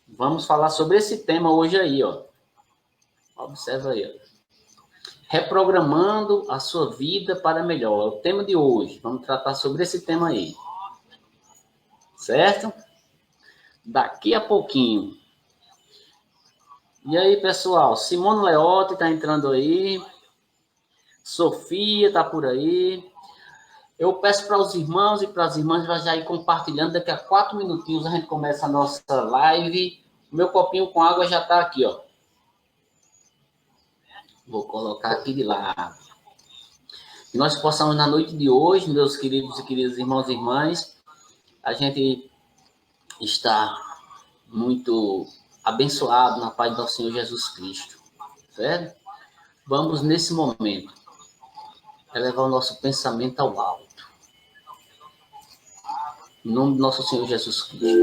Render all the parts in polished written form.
Vamos falar sobre esse tema hoje aí, ó. Observa aí, ó. Reprogramando a sua vida para melhor. É o tema de hoje. Vamos tratar sobre esse tema aí. Certo? Daqui a pouquinho. E aí, pessoal? Simone Leotti está entrando aí. Sofia está por aí. Eu peço para os irmãos e para as irmãs já ir compartilhando. Daqui a 4 minutinhos a gente começa a nossa live. O meu copinho com água já está aqui, ó. Vou colocar aqui de lado. Que nós possamos, na noite de hoje, meus queridos e queridas irmãos e irmãs, a gente está muito abençoado na paz do nosso Senhor Jesus Cristo. Certo? Vamos, nesse momento, elevar o nosso pensamento ao alto. Em nome do nosso Senhor Jesus Cristo.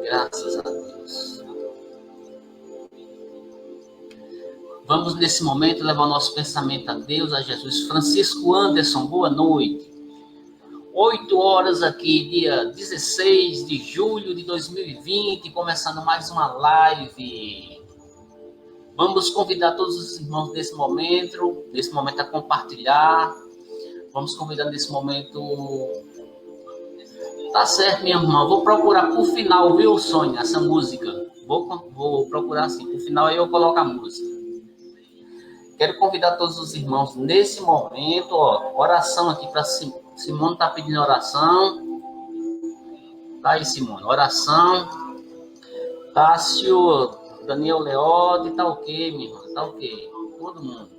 Graças a Deus. Vamos, nesse momento, levar o nosso pensamento a Deus, a Jesus. Francisco Anderson, boa noite. 8 horas aqui, dia 16 de julho de 2020, começando mais uma live. Vamos convidar todos os irmãos nesse momento a compartilhar. Vamos convidar nesse momento... Tá certo, minha irmã, vou procurar por final, viu, Sônia, essa música. Vou procurar assim, por final aí eu coloco a música. Quero convidar todos os irmãos nesse momento, ó, oração aqui para Simone tá pedindo oração. Tá aí, Simone, oração. Tássio, Daniel Leotti, tá ok, minha irmã, tá ok. Todo mundo.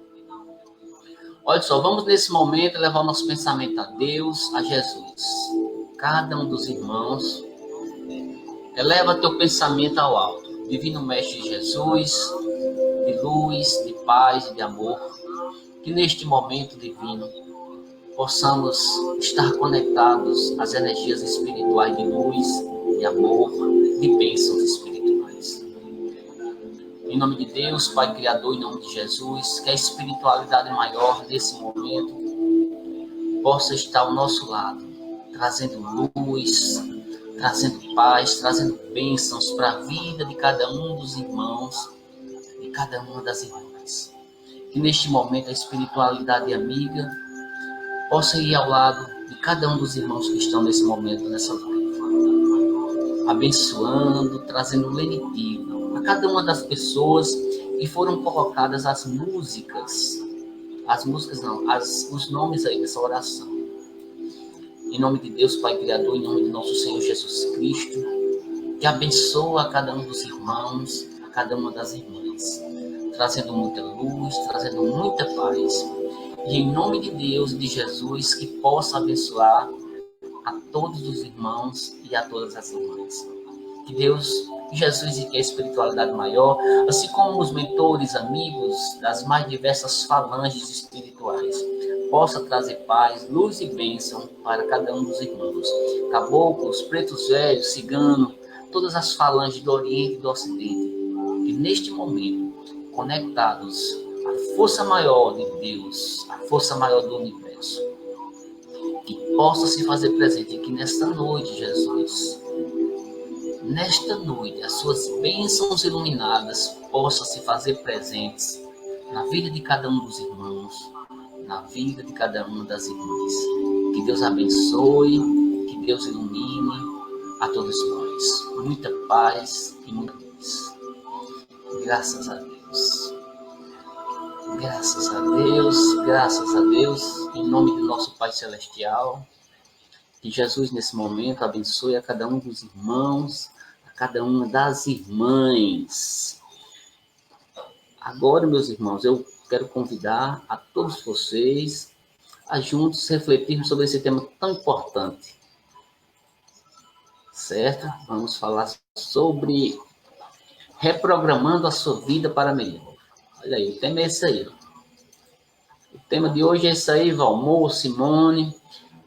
Olha só, vamos nesse momento levar o nosso pensamento a Deus, a Jesus. Cada um dos irmãos, eleva teu pensamento ao alto. Divino Mestre Jesus, de luz, de paz e de amor, que neste momento divino possamos estar conectados às energias espirituais de luz, de amor, de bênçãos espirituais. Em nome de Deus, Pai Criador, em nome de Jesus, que a espiritualidade maior nesse momento possa estar ao nosso lado, trazendo luz, trazendo paz, trazendo bênçãos para a vida de cada um dos irmãos, de cada uma das irmãs. Que neste momento a espiritualidade amiga possa ir ao lado de cada um dos irmãos que estão nesse momento, nessa live, abençoando, trazendo lenitivo a cada uma das pessoas que foram colocadas os nomes aí dessa oração. Em nome de Deus, Pai Criador, em nome de nosso Senhor Jesus Cristo, que abençoa a cada um dos irmãos, a cada uma das irmãs, trazendo muita luz, trazendo muita paz. E em nome de Deus e de Jesus, que possa abençoar a todos os irmãos e a todas as irmãs. Que Deus, Jesus e que a espiritualidade maior, assim como os mentores, amigos das mais diversas falanges espirituais, possa trazer paz, luz e bênção para cada um dos irmãos. Caboclos, pretos velhos, ciganos, todas as falanges do Oriente e do Ocidente, que neste momento, conectados à força maior de Deus, à força maior do universo, que possa se fazer presente aqui nesta noite, Jesus. Nesta noite, as suas bênçãos iluminadas possam se fazer presentes na vida de cada um dos irmãos, na vida de cada uma das irmãs. Que Deus abençoe, que Deus ilumine a todos nós. Muita paz e muita luz. Graças a Deus. Graças a Deus, graças a Deus, em nome do nosso Pai Celestial. Que Jesus, nesse momento, abençoe a cada um dos irmãos, a cada uma das irmãs. Agora, meus irmãos, eu quero convidar a todos vocês a juntos refletirmos sobre esse tema tão importante. Certo? Vamos falar sobre reprogramando a sua vida para melhor. Olha aí, o tema é esse aí. O tema de hoje é esse aí, Valmor, Simone,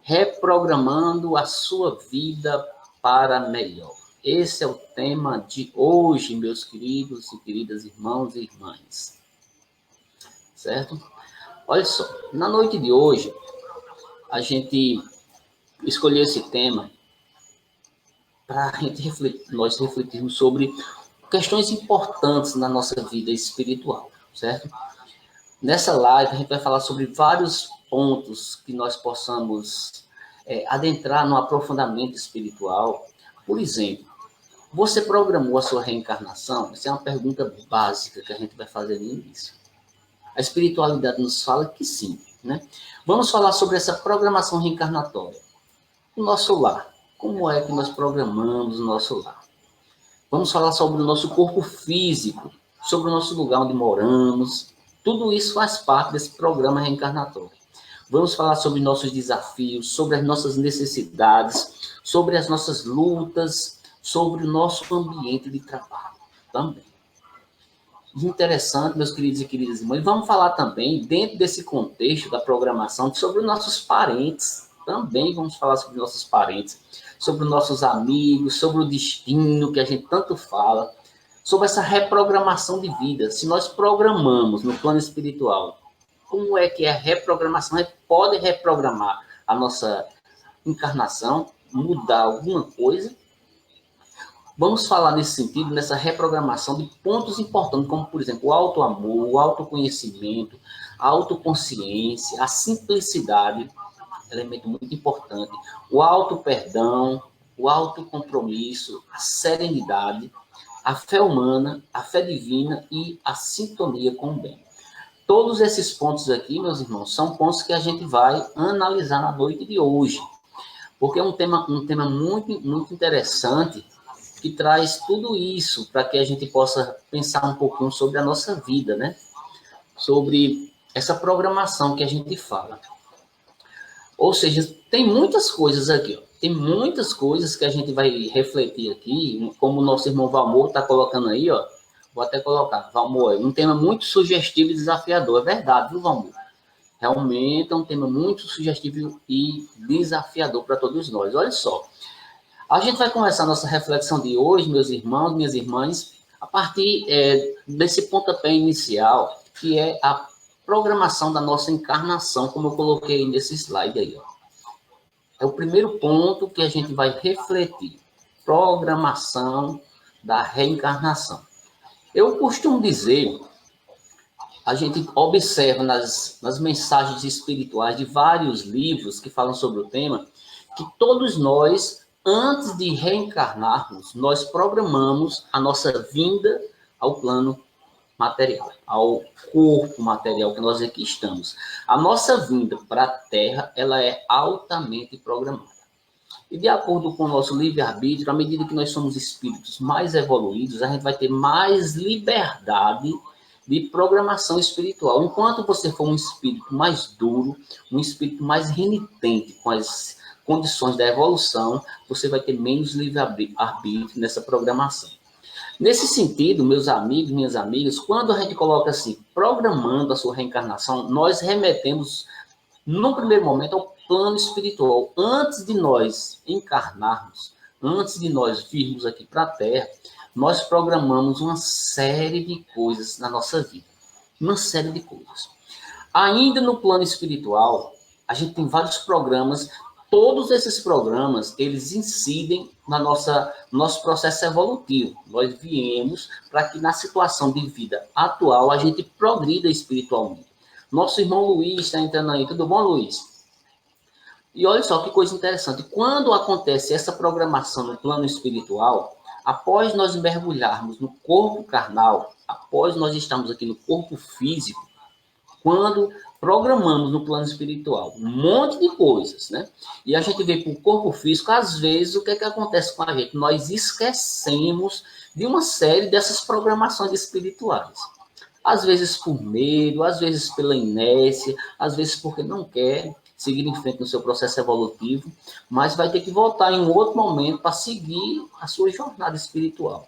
reprogramando a sua vida para melhor. Esse é o tema de hoje, meus queridos e queridas irmãos e irmãs. Certo? Olha só, na noite de hoje, a gente escolhi esse tema para a gente nós refletirmos sobre questões importantes na nossa vida espiritual, certo? Nessa live, a gente vai falar sobre vários pontos que nós possamos adentrar no aprofundamento espiritual. Por exemplo, você programou a sua reencarnação? Essa é uma pergunta básica que a gente vai fazer no início. A espiritualidade nos fala que sim, né? Vamos falar sobre essa programação reencarnatória. O nosso lar. Como é que nós programamos o nosso lar? Vamos falar sobre o nosso corpo físico, sobre o nosso lugar onde moramos. Tudo isso faz parte desse programa reencarnatório. Vamos falar sobre nossos desafios, sobre as nossas necessidades, sobre as nossas lutas, sobre o nosso ambiente de trabalho também. Interessante, meus queridos e queridas irmãos. Vamos falar também, dentro desse contexto da programação, sobre os nossos parentes. Também vamos falar sobre nossos parentes, sobre os nossos amigos, sobre o destino que a gente tanto fala, sobre essa reprogramação de vida. Se nós programamos no plano espiritual, como é que é a reprogramação? A gente pode reprogramar a nossa encarnação, mudar alguma coisa. Vamos falar nesse sentido, nessa reprogramação de pontos importantes, como, por exemplo, o auto-amor, o autoconhecimento, a autoconsciência, a simplicidade, elemento muito importante, o auto-perdão, o autocompromisso, a serenidade, a fé humana, a fé divina e a sintonia com o bem. Todos esses pontos aqui, meus irmãos, são pontos que a gente vai analisar na noite de hoje, porque é um tema muito, muito interessante, que traz tudo isso para que a gente possa pensar um pouquinho sobre a nossa vida, né? Sobre essa programação que a gente fala. Ou seja, tem muitas coisas aqui, ó. Tem muitas coisas que a gente vai refletir aqui, como o nosso irmão Valmor está colocando aí, ó. Vou até colocar, Valmor, um tema muito sugestivo e desafiador. É verdade, viu, Valmor? Realmente é um tema muito sugestivo e desafiador para todos nós. Olha só. A gente vai começar a nossa reflexão de hoje, meus irmãos, minhas irmãs, a partir desse pontapé inicial, que é a programação da nossa encarnação, como eu coloquei nesse slide aí. Ó. É o primeiro ponto que a gente vai refletir, programação da reencarnação. Eu costumo dizer, a gente observa nas mensagens espirituais de vários livros que falam sobre o tema, que todos nós, antes de reencarnarmos, nós programamos a nossa vinda ao plano material, ao corpo material que nós aqui estamos. A nossa vinda para a Terra, ela é altamente programada. E de acordo com o nosso livre-arbítrio, à medida que nós somos espíritos mais evoluídos, a gente vai ter mais liberdade de programação espiritual. Enquanto você for um espírito mais duro, um espírito mais renitente com as condições da evolução, você vai ter menos livre-arbítrio nessa programação. Nesse sentido, meus amigos, minhas amigas, quando a gente coloca assim, programando a sua reencarnação, nós remetemos, no primeiro momento, ao plano espiritual. Antes de nós encarnarmos, antes de nós virmos aqui para a Terra, nós programamos uma série de coisas na nossa vida. Uma série de coisas. Ainda no plano espiritual, a gente tem vários programas. Todos esses programas, eles incidem no nosso processo evolutivo. Nós viemos para que na situação de vida atual a gente progrida espiritualmente. Nosso irmão Luiz está entrando aí. Tudo bom, Luiz? E olha só que coisa interessante. Quando acontece essa programação no plano espiritual, após nós mergulharmos no corpo carnal, após nós estarmos aqui no corpo físico, quando programamos no plano espiritual um monte de coisas, né? E a gente vê para o corpo físico, às vezes, o que é que acontece com a gente? Nós esquecemos de uma série dessas programações espirituais. Às vezes por medo, às vezes pela inércia, às vezes porque não quer seguir em frente no seu processo evolutivo, mas vai ter que voltar em um outro momento para seguir a sua jornada espiritual.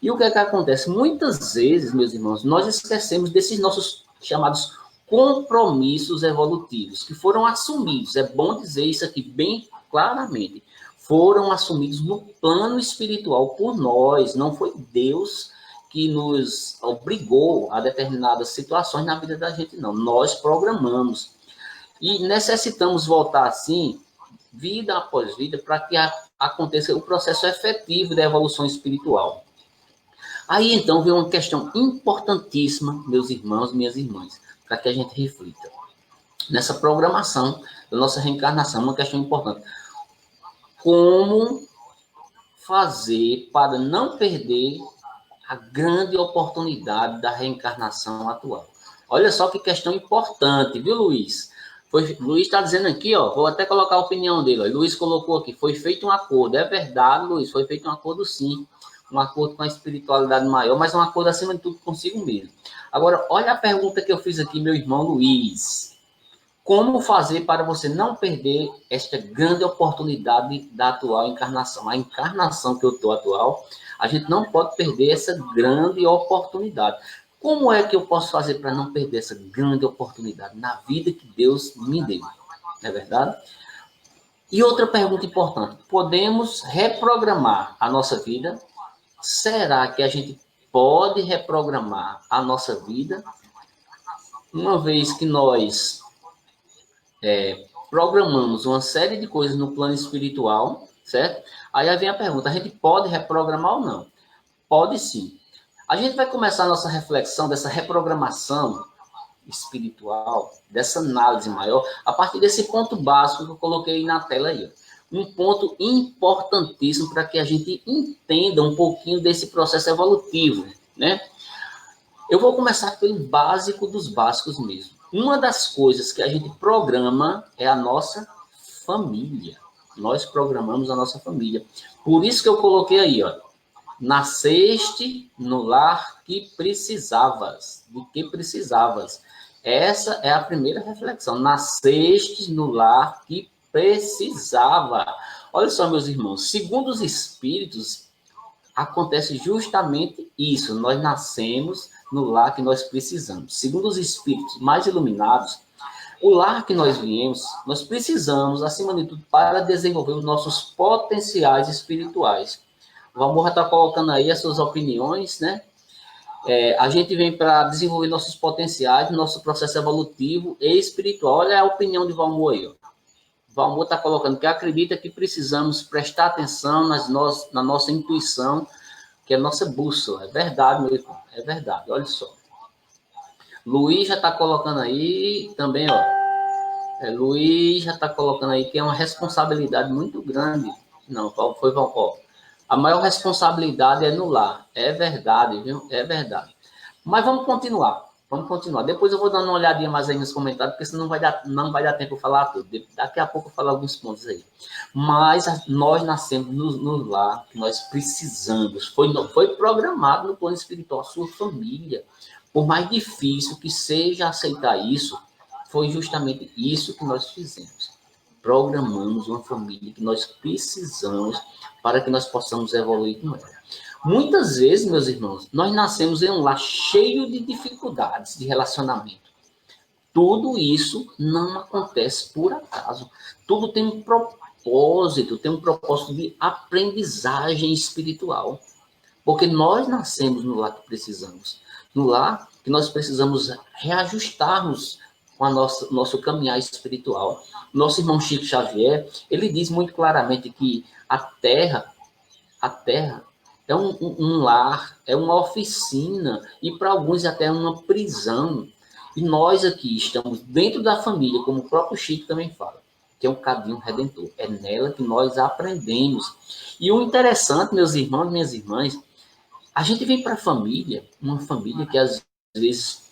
E o que é que acontece? Muitas vezes, meus irmãos, nós esquecemos desses nossos chamados compromissos evolutivos, que foram assumidos, é bom dizer isso aqui bem claramente, foram assumidos no plano espiritual por nós, não foi Deus que nos obrigou a determinadas situações na vida da gente, não. Nós programamos. E necessitamos voltar, assim, vida após vida, para que aconteça o processo efetivo da evolução espiritual. Aí, então, vem uma questão importantíssima, meus irmãos, minhas irmãs, para que a gente reflita. Nessa programação da nossa reencarnação, uma questão importante. Como fazer para não perder a grande oportunidade da reencarnação atual? Olha só que questão importante, viu, Luiz? Luiz está dizendo aqui, ó, vou até colocar a opinião dele. Ó, Luiz colocou aqui, foi feito um acordo. É verdade, Luiz, foi feito um acordo sim. Um acordo com a espiritualidade maior, mas um acordo acima de tudo consigo mesmo. Agora, olha a pergunta que eu fiz aqui, meu irmão Luiz. Como fazer para você não perder esta grande oportunidade da atual encarnação? A encarnação que eu estou atual, a gente não pode perder essa grande oportunidade. Como é que eu posso fazer para não perder essa grande oportunidade na vida que Deus me deu? Não é verdade? E outra pergunta importante. Podemos reprogramar a nossa vida? Será que a gente pode reprogramar a nossa vida? Uma vez que nós programamos uma série de coisas no plano espiritual, certo? Aí vem a pergunta, a gente pode reprogramar ou não? Pode sim. A gente vai começar a nossa reflexão dessa reprogramação espiritual, dessa análise maior, a partir desse ponto básico que eu coloquei na tela aí. Um ponto importantíssimo para que a gente entenda um pouquinho desse processo evolutivo, né? Eu vou começar pelo básico dos básicos mesmo. Uma das coisas que a gente programa é a nossa família. Nós programamos a nossa família. Por isso que eu coloquei aí, ó. Nasceste no lar que precisavas. De que precisavas. Essa é a primeira reflexão. Nasceste no lar que precisava. Olha só, meus irmãos. Segundo os espíritos, acontece justamente isso. Nós nascemos no lar que nós precisamos. Segundo os espíritos mais iluminados, o lar que nós viemos, nós precisamos, acima de tudo, para desenvolver os nossos potenciais espirituais. O Valmor está colocando aí as suas opiniões, né? A gente vem para desenvolver nossos potenciais, nosso processo evolutivo e espiritual. Olha a opinião de Valmor aí, ó. Valmor está colocando que acredita que precisamos prestar atenção na nossa intuição, que é a nossa bússola. É verdade, meu irmão. É verdade, olha só. Luiz já está colocando aí também, ó. Luiz já está colocando aí que é uma responsabilidade muito grande. Não, foi Valmor. A maior responsabilidade é no lar. É verdade, viu? É verdade. Mas vamos continuar. Vamos continuar. Depois eu vou dando uma olhadinha mais aí nos comentários, porque senão não vai dar tempo de falar tudo. Daqui a pouco eu falo alguns pontos aí. Mas nós nascemos no lar que nós precisamos. Foi programado no plano espiritual, a sua família. Por mais difícil que seja aceitar isso, foi justamente isso que nós fizemos. Programamos uma família que nós precisamos para que nós possamos evoluir com ela. Muitas vezes, meus irmãos, nós nascemos em um lar cheio de dificuldades de relacionamento. Tudo isso não acontece por acaso. Tudo tem um propósito de aprendizagem espiritual. Porque nós nascemos no lar que precisamos. No lar que nós precisamos reajustarmos com nosso caminhar espiritual. Nosso irmão Chico Xavier, ele diz muito claramente que a Terra é um lar, é uma oficina e para alguns até uma prisão. E nós aqui estamos dentro da família, como o próprio Chico também fala, que é um cadinho redentor. É nela que nós aprendemos. E o interessante, meus irmãos e minhas irmãs, a gente vem para a família, uma família que às vezes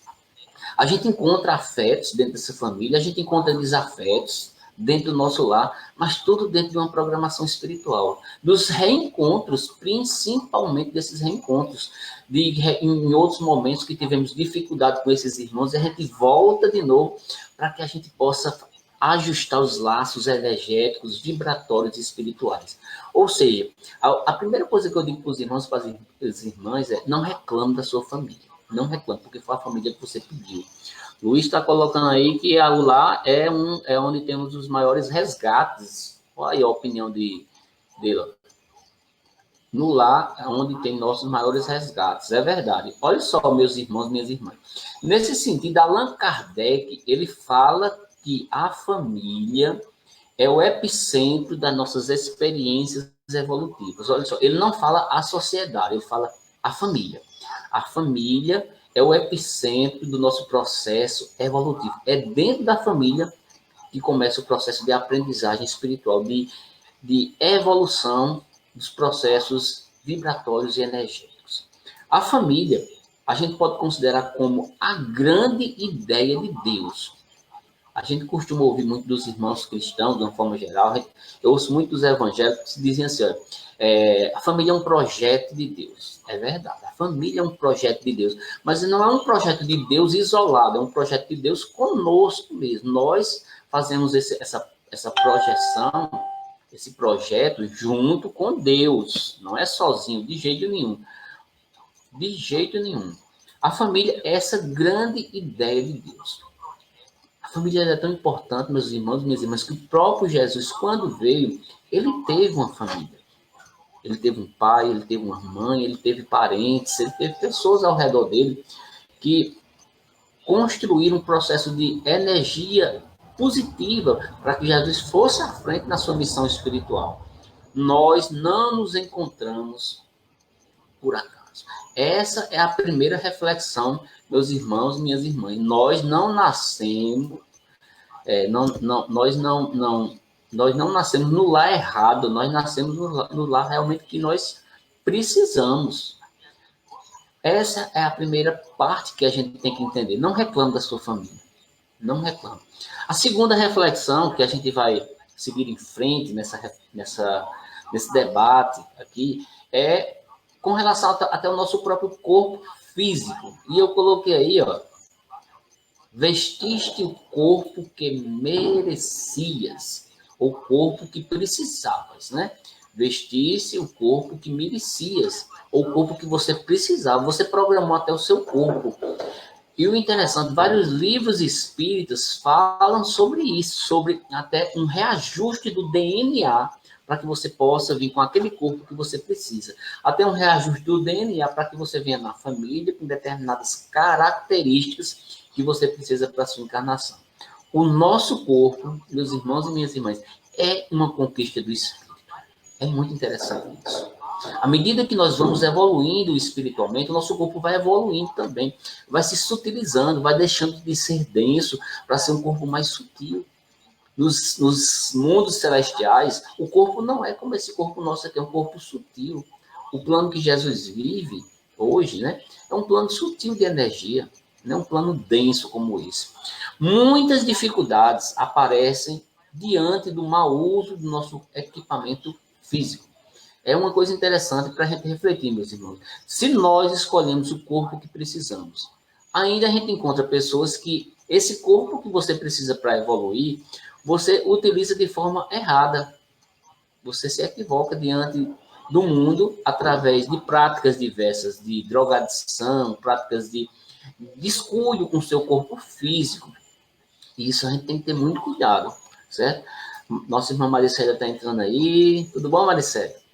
a gente encontra afetos dentro dessa família, a gente encontra desafetos dentro do nosso lar, mas tudo dentro de uma programação espiritual. Dos reencontros, principalmente desses reencontros, em outros momentos que tivemos dificuldade com esses irmãos, a gente volta de novo para que a gente possa ajustar os laços energéticos, vibratórios e espirituais. Ou seja, a primeira coisa que eu digo para os irmãos e para as irmãs é: não reclame da sua família. Não reclame, porque foi a família que você pediu. Luiz está colocando aí que o lar é onde temos os maiores resgates. Olha aí a opinião dele. No lar é onde tem nossos maiores resgates. É verdade. Olha só, meus irmãos, minhas irmãs. Nesse sentido, Allan Kardec, ele fala que a família é o epicentro das nossas experiências evolutivas. Olha só, ele não fala a sociedade, ele fala a família. A família é o epicentro do nosso processo evolutivo. É dentro da família que começa o processo de aprendizagem espiritual, de evolução dos processos vibratórios e energéticos. A família, a gente pode considerar como a grande ideia de Deus. A gente costuma ouvir muito dos irmãos cristãos, de uma forma geral, eu ouço muito dos evangélicos que dizem assim, olha, a família é um projeto de Deus. É verdade, a família é um projeto de Deus, mas não é um projeto de Deus isolado, é um projeto de Deus conosco mesmo. Nós fazemos essa projeção, esse projeto junto com Deus, não é sozinho, de jeito nenhum. De jeito nenhum. A família é essa grande ideia de Deus. A família é tão importante, meus irmãos e minhas irmãs, que o próprio Jesus, quando veio, ele teve uma família. Ele teve um pai, ele teve uma mãe, ele teve parentes, ele teve pessoas ao redor dele que construíram um processo de energia positiva para que Jesus fosse à frente na sua missão espiritual. Nós não nos encontramos por acaso. Essa é a primeira reflexão, meus irmãos e minhas irmãs. Nós não nascemos, nós não nascemos no lar errado, nós nascemos no lar realmente que nós precisamos. Essa é a primeira parte que a gente tem que entender. Não reclame da sua família. Não reclame. A segunda reflexão que a gente vai seguir em frente nesse debate aqui é com relação até o nosso próprio corpo físico. E eu coloquei aí, ó, vestiste o corpo que merecias, o corpo que precisavas, né? Vestisse o corpo que merecias, ou o corpo que você precisava. Você programou até o seu corpo. E o interessante, vários livros espíritas falam sobre isso, sobre até um reajuste do DNA para que você possa vir com aquele corpo que você precisa. Até um reajuste do DNA para que você venha na família com determinadas características que você precisa para a sua encarnação. O nosso corpo, meus irmãos e minhas irmãs, é uma conquista do espírito. É muito interessante isso. À medida que nós vamos evoluindo espiritualmente, o nosso corpo vai evoluindo também. Vai se sutilizando, vai deixando de ser denso para ser um corpo mais sutil. Nos mundos celestiais, o corpo não é como esse corpo nosso aqui, é um corpo sutil. O plano que Jesus vive hoje, né, é um plano sutil de energia, não é um plano denso como esse. Muitas dificuldades aparecem diante do mau uso do nosso equipamento físico. É uma coisa interessante para a gente refletir, meus irmãos. Se nós escolhemos o corpo que precisamos, ainda a gente encontra pessoas que esse corpo que você precisa para evoluir, você utiliza de forma errada. Você se equivoca diante do mundo através de práticas diversas, de drogadição, práticas de descuido com o seu corpo físico. E isso a gente tem que ter muito cuidado, certo? Nossa irmã Maricela está entrando aí. Tudo bom, Maricela?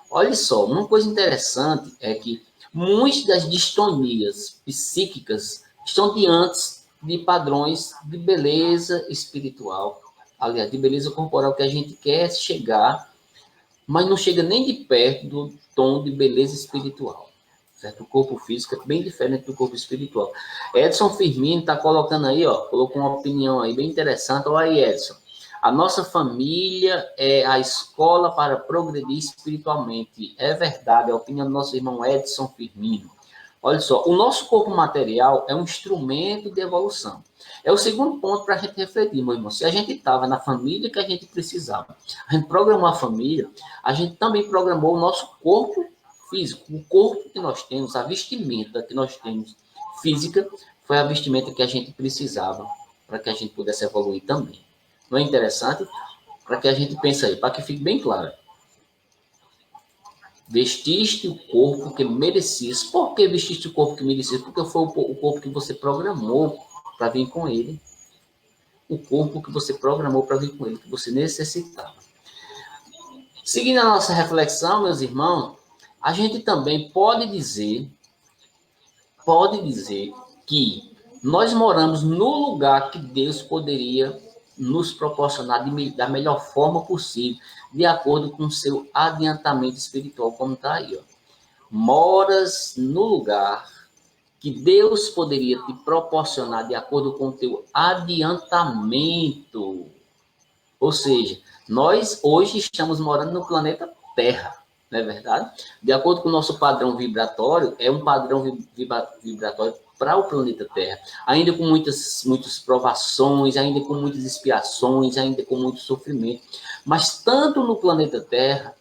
Olha só, uma coisa interessante é que muitas das distonias psíquicas estão diante de padrões de beleza espiritual, aliás, de beleza corporal que a gente quer chegar, mas não chega nem de perto do tom de beleza espiritual. Certo? O corpo físico é bem diferente do corpo espiritual. Edson Firmino está colocando aí, ó, colocou uma opinião aí bem interessante. Olha aí, Edson. A nossa família é a escola para progredir espiritualmente. É verdade, é a opinião do nosso irmão Edson Firmino. Olha só, o nosso corpo material é um instrumento de evolução. É o segundo ponto para a gente refletir, meu irmão. Se a gente estava na família que a gente precisava, a gente programou a família, a gente também programou o nosso corpo físico. O corpo que nós temos, a vestimenta que nós temos física, foi a vestimenta que a gente precisava para que a gente pudesse evoluir também. Não é interessante? Para que a gente pense aí, para que fique bem claro. Vestiste o corpo que merecias. Por que vestiste o corpo que merecias? Porque foi o corpo que você programou para vir com ele. O corpo que você programou para vir com ele, que você necessitava. Seguindo a nossa reflexão, meus irmãos, a gente também pode dizer que nós moramos no lugar que Deus poderia nos proporcionar da melhor forma possível, de acordo com o seu adiantamento espiritual, como está aí, ó. Moras no lugar que Deus poderia te proporcionar de acordo com o teu adiantamento. Ou seja, nós hoje estamos morando no planeta Terra, não é verdade? De acordo com o nosso padrão vibratório, é um padrão vibratório para o planeta Terra, ainda com muitas provações, ainda com muitas expiações, ainda com muito sofrimento. Mas tanto no planeta Terra,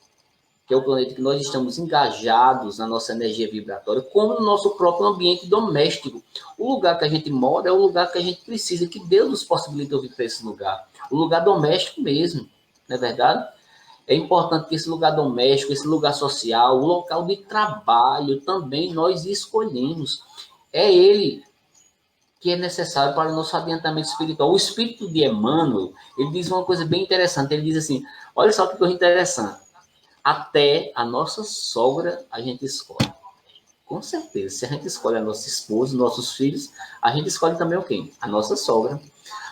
que é o planeta que nós estamos engajados na nossa energia vibratória, como no nosso próprio ambiente doméstico. O lugar que a gente mora é o lugar que a gente precisa, que Deus nos possibilitou vir para esse lugar. O lugar doméstico mesmo, não é verdade? É importante que esse lugar doméstico, esse lugar social, o local de trabalho também nós escolhemos. É ele que é necessário para o nosso adiantamento espiritual. O espírito de Emmanuel, ele diz uma coisa bem interessante. Ele diz assim, olha só que coisa interessante. Até a nossa sogra a gente escolhe. Com certeza, se a gente escolhe a nossa esposa, nossos filhos, a gente escolhe também o quê? A nossa sogra.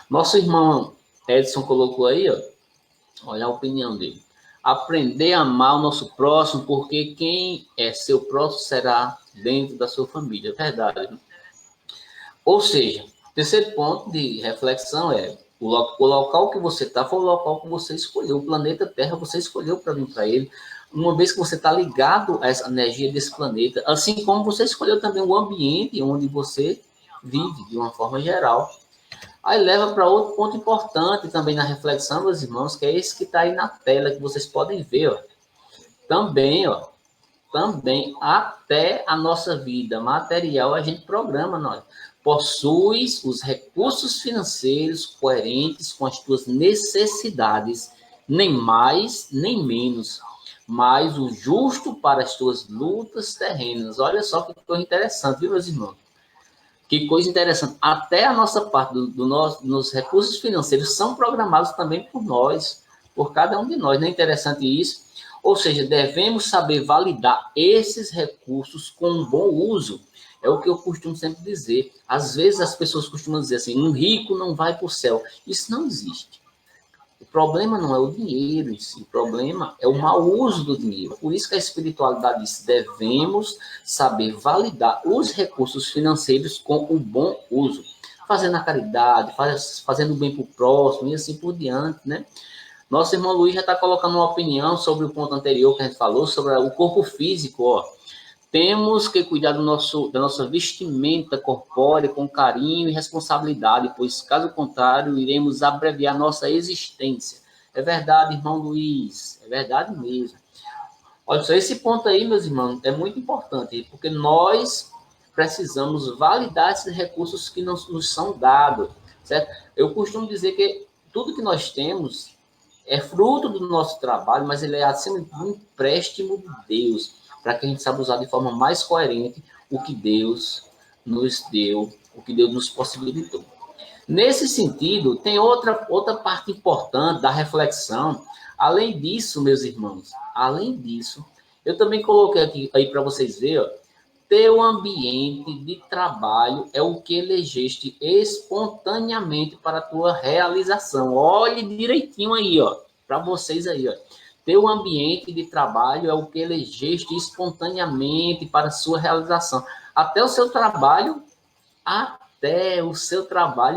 Nosso irmão Edson colocou aí, ó, olha a opinião dele. Aprender a amar o nosso próximo, porque quem é seu próximo será dentro da sua família. É verdade. Né? Ou seja, o terceiro ponto de reflexão é o local que você está foi o local que você escolheu. O planeta Terra você escolheu para vir para ele. Uma vez que você está ligado a essa energia desse planeta, assim como você escolheu também o ambiente onde você vive, de uma forma geral. Aí leva para outro ponto importante também na reflexão, meus irmãos, que é esse que está aí na tela, que vocês podem ver, ó. Também até a nossa vida material a gente programa, nós. Possuis os recursos financeiros coerentes com as tuas necessidades, nem mais, nem menos, mas o justo para as tuas lutas terrenas. Olha só que coisa interessante, viu, meus irmãos? Que coisa interessante. Até a nossa parte nos recursos financeiros são programados também por nós, por cada um de nós. Não é interessante isso? Ou seja, devemos saber validar esses recursos com um bom uso. É o que eu costumo sempre dizer. Às vezes as pessoas costumam dizer assim, um rico não vai para o céu. Isso não existe. O problema não é o dinheiro em si, o problema é o mau uso do dinheiro. Por isso que a espiritualidade diz, devemos saber validar os recursos financeiros com o bom uso. Fazendo a caridade, fazendo o bem para o próximo e assim por diante, né? Nosso irmão Luiz já está colocando uma opinião sobre o ponto anterior que a gente falou, sobre o corpo físico, ó. Temos que cuidar da nossa vestimenta corpórea com carinho e responsabilidade, pois, caso contrário, iremos abreviar nossa existência. É verdade, irmão Luiz, é verdade mesmo. Olha só, esse ponto aí, meus irmãos, é muito importante, porque nós precisamos validar esses recursos que nos são dados, certo? Eu costumo dizer que tudo que nós temos é fruto do nosso trabalho, mas ele é, acima de tudo, um empréstimo de Deus, para que a gente saiba usar de forma mais coerente o que Deus nos deu, o que Deus nos possibilitou. Nesse sentido, tem outra parte importante da reflexão. Além disso, meus irmãos, além disso, eu também coloquei aqui aí para vocês verem, ó, teu ambiente de trabalho é o que elegeste espontaneamente para a tua realização. Olhe direitinho aí, ó, para vocês aí, ó. Teu ambiente de trabalho é o que elegeste espontaneamente para a sua realização. Até o seu trabalho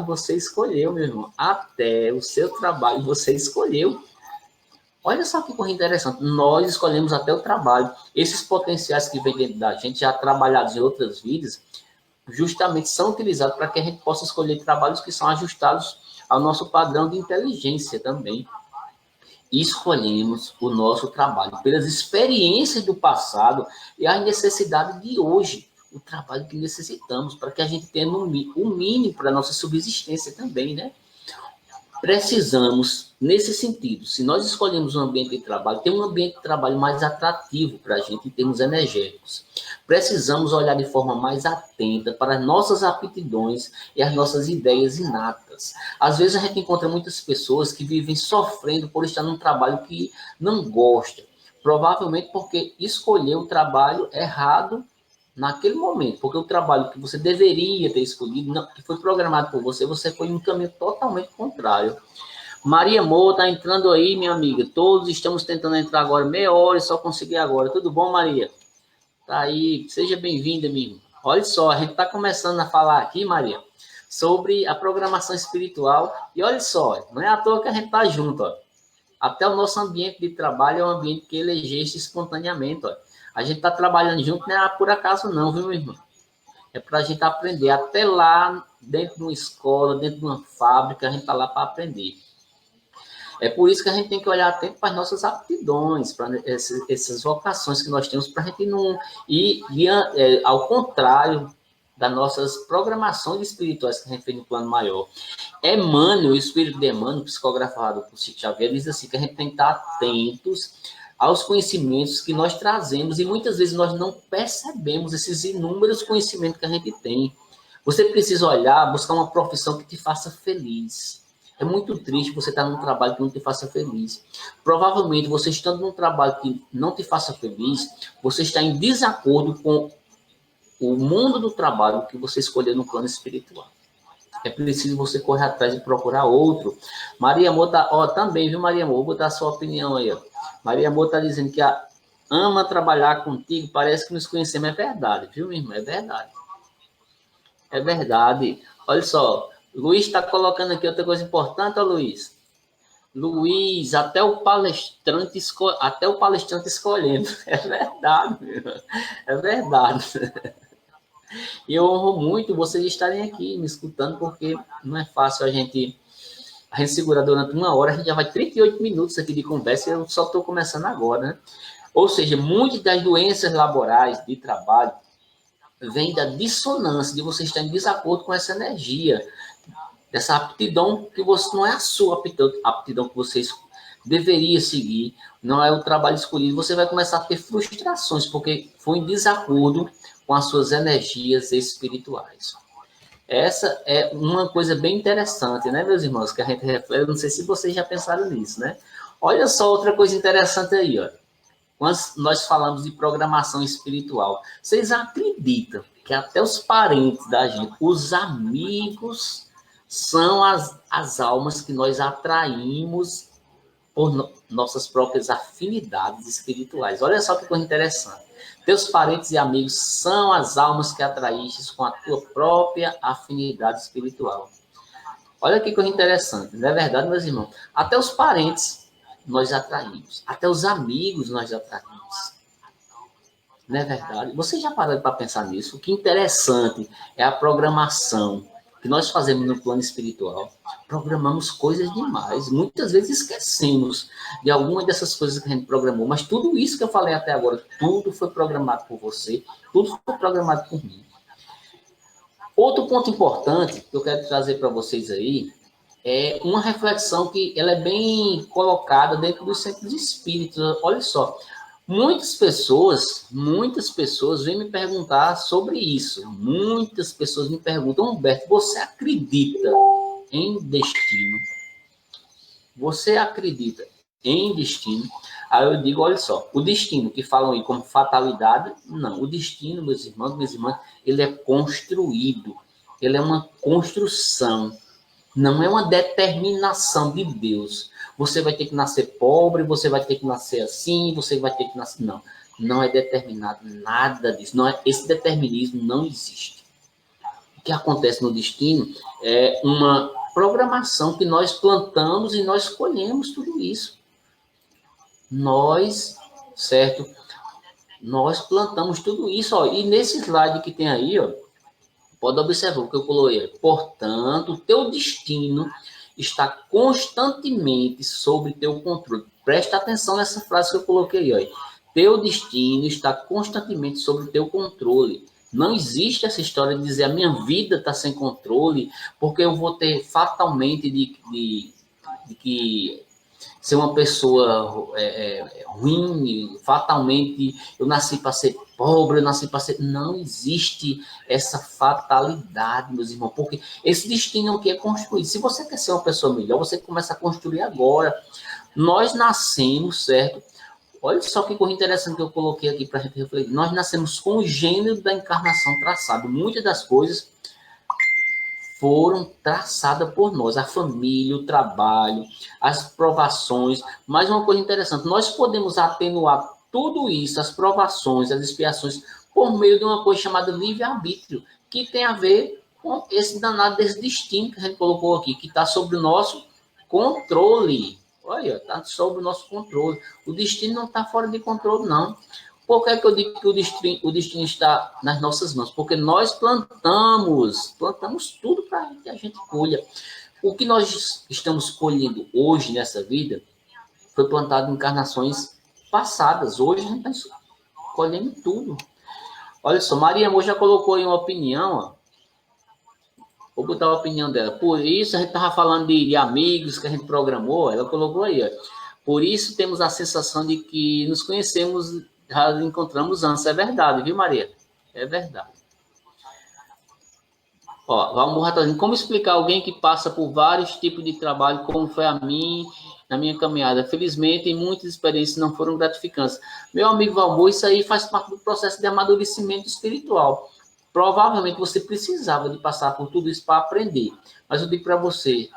você escolheu, meu irmão. Até o seu trabalho você escolheu. Olha só que coisa interessante. Nós escolhemos até o trabalho. Esses potenciais que vêm dentro da gente, já trabalhados em outras vidas, justamente são utilizados para que a gente possa escolher trabalhos que são ajustados ao nosso padrão de inteligência também. E escolhemos o nosso trabalho pelas experiências do passado e as necessidades de hoje. O trabalho que necessitamos para que a gente tenha o mínimo para a nossa subsistência também, né? Precisamos, nesse sentido, se nós escolhemos um ambiente de trabalho, ter um ambiente de trabalho mais atrativo para a gente em termos energéticos. Precisamos olhar de forma mais atenta para as nossas aptidões e as nossas ideias inatas. Às vezes a gente encontra muitas pessoas que vivem sofrendo por estar num trabalho que não gosta, provavelmente porque escolheu o trabalho errado naquele momento, porque o trabalho que você deveria ter escolhido, que foi programado por você, você foi em um caminho totalmente contrário. Maria Moura tá entrando aí, minha amiga. Todos estamos tentando entrar agora, meia hora e só consegui agora. Tudo bom, Maria? Tá aí, seja bem-vinda, amigo. Olha só, a gente tá começando a falar aqui, Maria, sobre a programação espiritual. E olha só, não é à toa que a gente tá junto, ó. Até o nosso ambiente de trabalho é um ambiente que elegeste espontaneamente, ó. A gente tá trabalhando junto, não é por acaso não, viu, meu irmão? É para a gente aprender. Até lá, dentro de uma escola, dentro de uma fábrica, a gente tá lá para aprender. É por isso que a gente tem que olhar atento para as nossas aptidões, para essas vocações que nós temos, para a gente não ir ao contrário das nossas programações espirituais que a gente fez no plano maior. Emmanuel, o espírito de Emmanuel, psicografado por Chico Xavier, diz assim que a gente tem que estar atentos aos conhecimentos que nós trazemos e muitas vezes nós não percebemos esses inúmeros conhecimentos que a gente tem. Você precisa olhar, buscar uma profissão que te faça feliz. É muito triste você estar num trabalho que não te faça feliz. Provavelmente, você estando num trabalho que não te faça feliz, você está em desacordo com o mundo do trabalho que você escolheu no plano espiritual. É preciso você correr atrás e procurar outro. Maria Amor tá, também, viu, Maria Amor? Vou botar a sua opinião aí, ó. Maria Amor está dizendo que ama trabalhar contigo, parece que nos conhecemos, é verdade, viu, minha irmã? É verdade. É verdade. Olha só, Luiz está colocando aqui outra coisa importante, ó, Luiz. Luiz, até o palestrante escolhendo. É verdade, é verdade. E eu honro muito vocês estarem aqui me escutando, porque não é fácil a gente segurar durante uma hora, a gente já vai 38 minutos aqui de conversa e eu só estou começando agora, né? Ou seja, muitas das doenças laborais de trabalho vêm da dissonância, de você estar em desacordo com essa energia, dessa aptidão que você não é a sua aptidão que você deveria seguir, não é o trabalho escolhido, você vai começar a ter frustrações, porque foi em desacordo com as suas energias espirituais. Essa é uma coisa bem interessante, né, meus irmãos, que a gente reflete, eu não sei se vocês já pensaram nisso, né? Olha só outra coisa interessante aí, ó. Quando nós falamos de programação espiritual, vocês acreditam que até os parentes da gente, os amigos, são as almas que nós atraímos por nossas próprias afinidades espirituais. Olha só que coisa interessante. Teus parentes e amigos são as almas que atraíste com a tua própria afinidade espiritual. Olha que coisa interessante, não é verdade, meus irmãos? Até os parentes nós atraímos, até os amigos nós atraímos. Não é verdade? Você já parou para pensar nisso? O que interessante é a programação que nós fazemos no plano espiritual. Programamos coisas demais. Muitas vezes esquecemos de algumas dessas coisas que a gente programou. Mas tudo isso que eu falei até agora, tudo foi programado por você, tudo foi programado por mim. Outro ponto importante que eu quero trazer para vocês aí é uma reflexão que ela é bem colocada dentro dos centros espíritas. Olha só, muitas pessoas vêm me perguntar sobre isso. Muitas pessoas me perguntam, Humberto, você acredita em destino? Você acredita em destino? Aí eu digo, olha só, o destino que falam aí como fatalidade, não. O destino, meus irmãos, minhas irmãs, ele é construído. Ele é uma construção. Não é uma determinação de Deus. Você vai ter que nascer pobre, você vai ter que nascer assim, você vai ter que nascer... Não, não é determinado nada disso. Não é, esse determinismo não existe. O que acontece no destino é uma programação que nós plantamos e nós colhemos tudo isso. Nós, certo? Nós plantamos tudo isso, ó. E nesse slide que tem aí, ó, pode observar o que eu coloquei. Portanto, o teu destino está constantemente sob teu controle. Presta atenção nessa frase que eu coloquei aí. Teu destino está constantemente sob teu controle. Não existe essa história de dizer a minha vida está sem controle, porque eu vou ter fatalmente de que ser uma pessoa ruim, fatalmente eu nasci para ser pobre, eu nasci para ser... Não existe essa fatalidade, meus irmãos, porque esse destino é o que é construído. Se você quer ser uma pessoa melhor, você começa a construir agora. Nós nascemos, certo? Olha só que coisa interessante que eu coloquei aqui para a gente refletir. Nós nascemos com o gênero da encarnação traçado. Muitas das coisas foram traçadas por nós, a família, o trabalho, as provações. Mas uma coisa interessante, nós podemos atenuar tudo isso, as provações, as expiações, por meio de uma coisa chamada livre-arbítrio, que tem a ver com esse danado desse destino que a gente colocou aqui, que está sobre o nosso controle. Olha, está sobre o nosso controle. O destino não está fora de controle, não. Por que é que eu digo que o destino está nas nossas mãos? Porque nós plantamos tudo para que a gente colha. O que nós estamos colhendo hoje nessa vida foi plantado em encarnações passadas. Hoje a gente está colhendo tudo. Olha só, Maria Amor já colocou aí uma opinião, ó. Vou botar a opinião dela. Por isso, a gente estava falando de amigos que a gente programou, ela colocou aí, ó. Por isso, temos a sensação de que nos conhecemos, já encontramos antes. É verdade, viu, Maria? É verdade. Ó, vamos lá, como explicar alguém que passa por vários tipos de trabalho, como foi a mim, na minha caminhada? Felizmente, muitas experiências não foram gratificantes. Meu amigo Valmor, isso aí faz parte do processo de amadurecimento espiritual. Provavelmente você precisava de passar por tudo isso para aprender. Mas eu digo para você,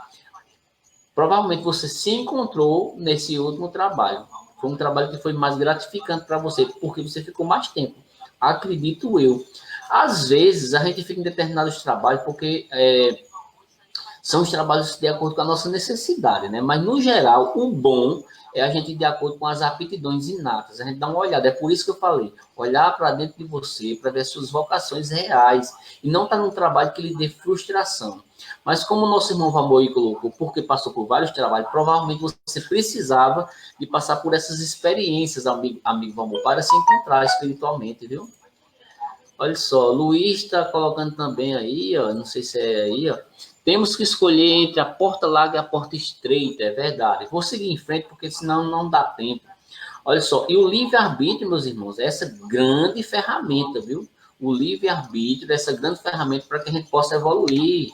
provavelmente você se encontrou nesse último trabalho. Foi um trabalho que foi mais gratificante para você, porque você ficou mais tempo. Acredito eu. Às vezes, a gente fica em determinados trabalhos porque são os trabalhos de acordo com a nossa necessidade, né? Mas, no geral, o bom é a gente ir de acordo com as aptidões inatas. A gente dá uma olhada. É por isso que eu falei. Olhar para dentro de você, para ver suas vocações reais. E não estar num trabalho que lhe dê frustração. Mas como o nosso irmão Valmor colocou, porque passou por vários trabalhos, provavelmente você precisava de passar por essas experiências, amigo Valmor, para se encontrar espiritualmente, viu? Olha só, Luiz está colocando também aí, ó, não sei se é aí, ó. Temos que escolher entre a porta larga e a porta estreita, é verdade. Vou seguir em frente, porque senão não dá tempo. Olha só, e o livre-arbítrio, meus irmãos, é essa grande ferramenta, viu? O livre-arbítrio é essa grande ferramenta para que a gente possa evoluir.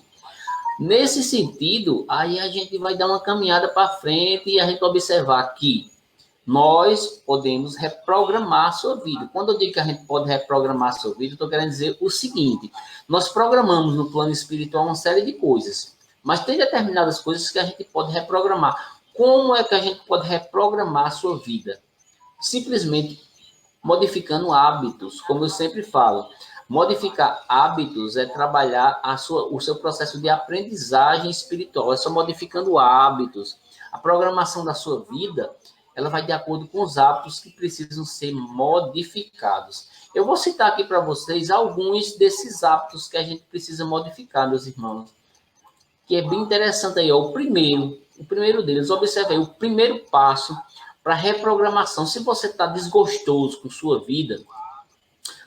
Nesse sentido, aí a gente vai dar uma caminhada para frente e a gente observar que nós podemos reprogramar a sua vida. Quando eu digo que a gente pode reprogramar a sua vida, eu estou querendo dizer o seguinte: nós programamos no plano espiritual uma série de coisas, mas tem determinadas coisas que a gente pode reprogramar. Como é que a gente pode reprogramar a sua vida? Simplesmente modificando hábitos, como eu sempre falo. Modificar hábitos é trabalhar o seu processo de aprendizagem espiritual, é só modificando hábitos. A programação da sua vida, ela vai de acordo com os hábitos que precisam ser modificados. Eu vou citar aqui para vocês alguns desses hábitos que a gente precisa modificar, meus irmãos, que é bem interessante aí, ó. O primeiro deles, observe aí, o primeiro passo para reprogramação. Se você está desgostoso com sua vida,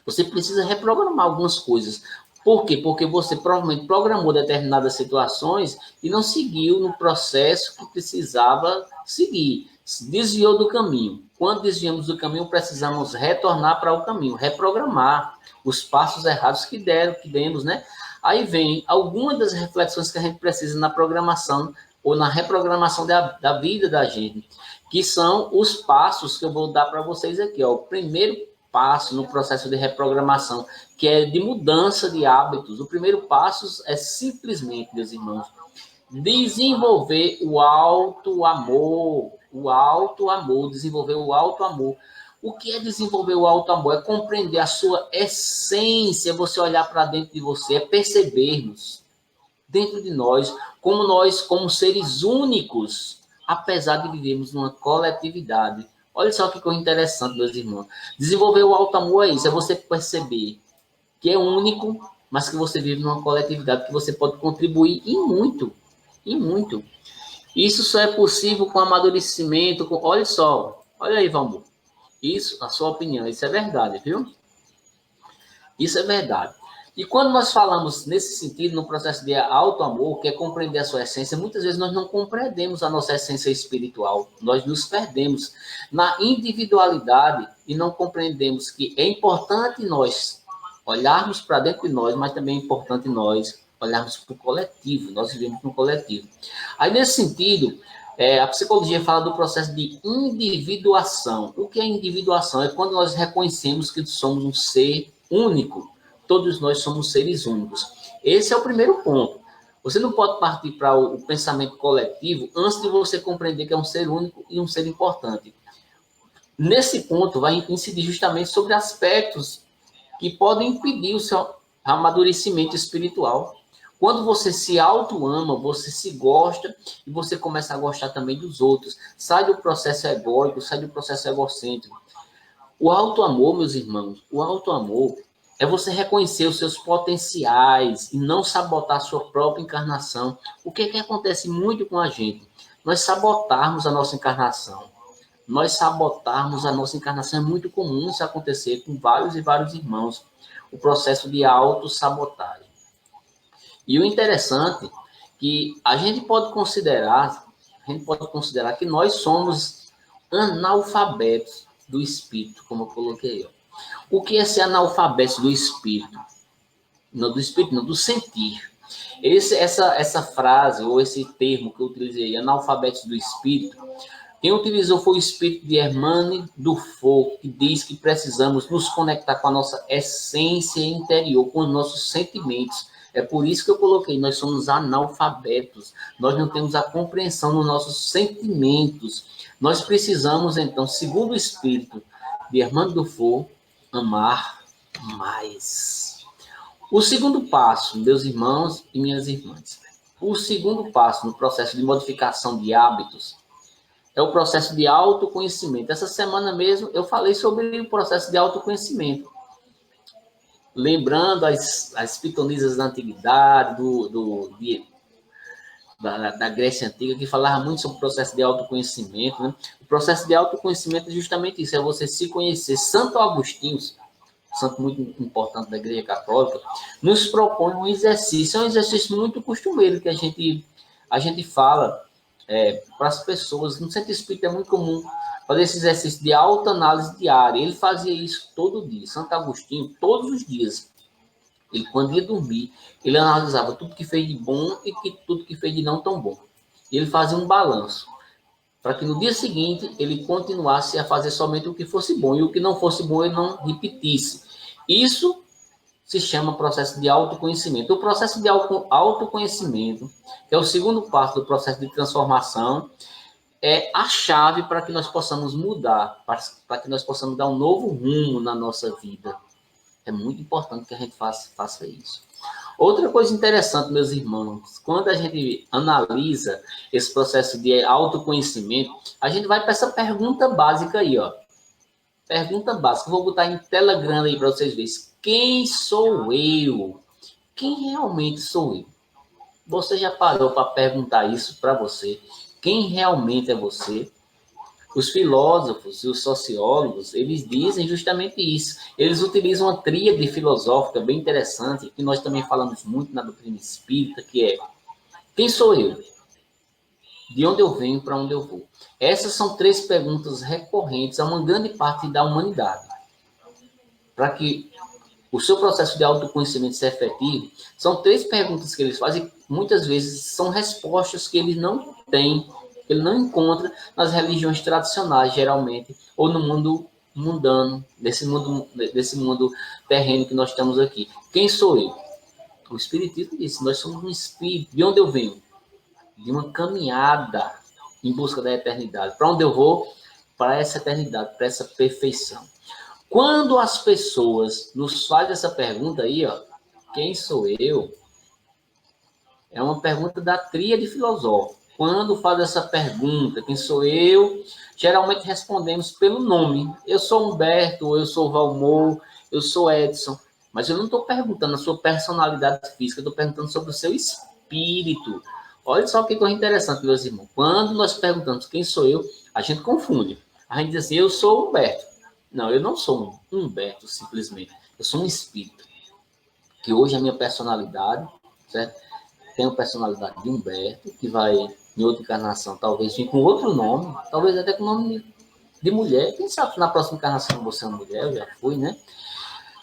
você precisa reprogramar algumas coisas. Por quê? Porque você provavelmente programou determinadas situações e não seguiu no processo que precisava seguir. Desviou do caminho. Quando desviamos do caminho, precisamos retornar para o caminho, reprogramar os passos errados que demos, né? Aí vem algumas das reflexões que a gente precisa na programação ou na reprogramação da vida da gente, que são os passos que eu vou dar para vocês aqui, ó. O primeiro passo no processo de reprogramação, que é de mudança de hábitos. O primeiro passo é simplesmente, meus irmãos, desenvolver o auto-amor. Desenvolver o auto-amor. O que é desenvolver o auto-amor? É compreender a sua essência, você olhar para dentro de você, é percebermos dentro de nós, como seres únicos, apesar de vivermos numa coletividade. Olha só que coisa interessante, meus irmãos. Desenvolver o auto-amor é isso, é você perceber que é único, mas que você vive numa coletividade, que você pode contribuir e muito, e muito. Isso só é possível com amadurecimento, olha só, olha aí, Valmor. Isso, a sua opinião, isso é verdade, viu? Isso é verdade. E quando nós falamos nesse sentido, no processo de auto-amor, que é compreender a sua essência, muitas vezes nós não compreendemos a nossa essência espiritual. Nós nos perdemos na individualidade e não compreendemos que é importante nós olharmos para dentro de nós, mas também é importante nós olharmos para o coletivo. Nós vivemos no coletivo. Aí, nesse sentido, a psicologia fala do processo de individuação. O que é individuação? É quando nós reconhecemos que somos um ser único. Todos nós somos seres únicos. Esse é o primeiro ponto. Você não pode partir para o pensamento coletivo antes de você compreender que é um ser único e um ser importante. Nesse ponto, vai incidir justamente sobre aspectos que podem impedir o seu amadurecimento espiritual. Quando você se auto-ama, você se gosta e você começa a gostar também dos outros. Sai do processo egóico, sai do processo egocêntrico. O auto-amor, meus irmãos, o auto-amor é você reconhecer os seus potenciais e não sabotar a sua própria encarnação. O que acontece muito com a gente? Nós sabotarmos a nossa encarnação. Nós sabotarmos a nossa encarnação é muito comum isso acontecer com vários e vários irmãos. O processo de autossabotagem. E o interessante é que a gente pode considerar que nós somos analfabetos do espírito, como eu coloquei. O que é ser analfabeto do espírito? Não do espírito, não, do sentir. Essa frase, ou esse termo que eu utilizei, analfabetos do espírito, quem utilizou foi o espírito de Hermann Dufour, que diz que precisamos nos conectar com a nossa essência interior, com os nossos sentimentos. É por isso que eu coloquei, nós somos analfabetos, nós não temos a compreensão dos nossos sentimentos. Nós precisamos, então, segundo o espírito de Hermann Dufour, amar mais. O segundo passo, meus irmãos e minhas irmãs, o segundo passo no processo de modificação de hábitos é o processo de autoconhecimento. Essa semana mesmo eu falei sobre o processo de autoconhecimento. Lembrando as pitonisas da antiguidade, da Grécia Antiga, que falava muito sobre o processo de autoconhecimento. Né? O processo de autoconhecimento é justamente isso, é você se conhecer. Santo Agostinho, santo muito importante da Igreja Católica, nos propõe um exercício. É um exercício muito costumeiro que a gente fala para as pessoas. No centro espírita é muito comum fazer esse exercício de autoanálise diária. Ele fazia isso todo dia. Santo Agostinho, todos os dias. Ele, quando ia dormir, ele analisava tudo que fez de bom e tudo que fez de não tão bom. E ele fazia um balanço, para que no dia seguinte ele continuasse a fazer somente o que fosse bom, e o que não fosse bom ele não repetisse. Isso se chama processo de autoconhecimento. O processo de autoconhecimento, que é o segundo passo do processo de transformação, é a chave para que nós possamos mudar, para que nós possamos dar um novo rumo na nossa vida. É muito importante que a gente faça isso. Outra coisa interessante, meus irmãos, quando a gente analisa esse processo de autoconhecimento, a gente vai para essa pergunta básica aí, ó. Pergunta básica. Vou botar em tela grande aí para vocês verem. Quem sou eu? Quem realmente sou eu? Você já parou para perguntar isso para você? Quem realmente é você? Os filósofos e os sociólogos, eles dizem justamente isso. Eles utilizam uma tríade filosófica bem interessante, que nós também falamos muito na doutrina espírita, que é: quem sou eu? De onde eu venho, para onde eu vou? Essas são três perguntas recorrentes a uma grande parte da humanidade. Para que o seu processo de autoconhecimento seja efetivo, são três perguntas que eles fazem, muitas vezes são respostas que eles não têm, ele não encontra nas religiões tradicionais, geralmente, ou no mundo mundano, desse mundo terreno que nós estamos aqui. Quem sou eu? O Espiritismo disse, nós somos um espírito. De onde eu venho? De uma caminhada em busca da eternidade. Para onde eu vou? Para essa eternidade, para essa perfeição. Quando as pessoas nos fazem essa pergunta aí, ó, quem sou eu? É uma pergunta da tríade filosófica. Quando faz essa pergunta, quem sou eu? Geralmente respondemos pelo nome. Eu sou Humberto, eu sou Valmor, eu sou Edson. Mas eu não estou perguntando a sua personalidade física, eu estou perguntando sobre o seu espírito. Olha só que coisa interessante, meus irmãos. Quando nós perguntamos quem sou eu, a gente confunde. A gente diz assim, eu sou Humberto. Não, eu não sou um Humberto, simplesmente. Eu sou um espírito. Que hoje é a minha personalidade, certo? Tenho a personalidade de Humberto, que vai, em outra encarnação, talvez vir com outro nome, talvez até com nome de mulher. Quem sabe na próxima encarnação você é uma mulher, eu já fui, né?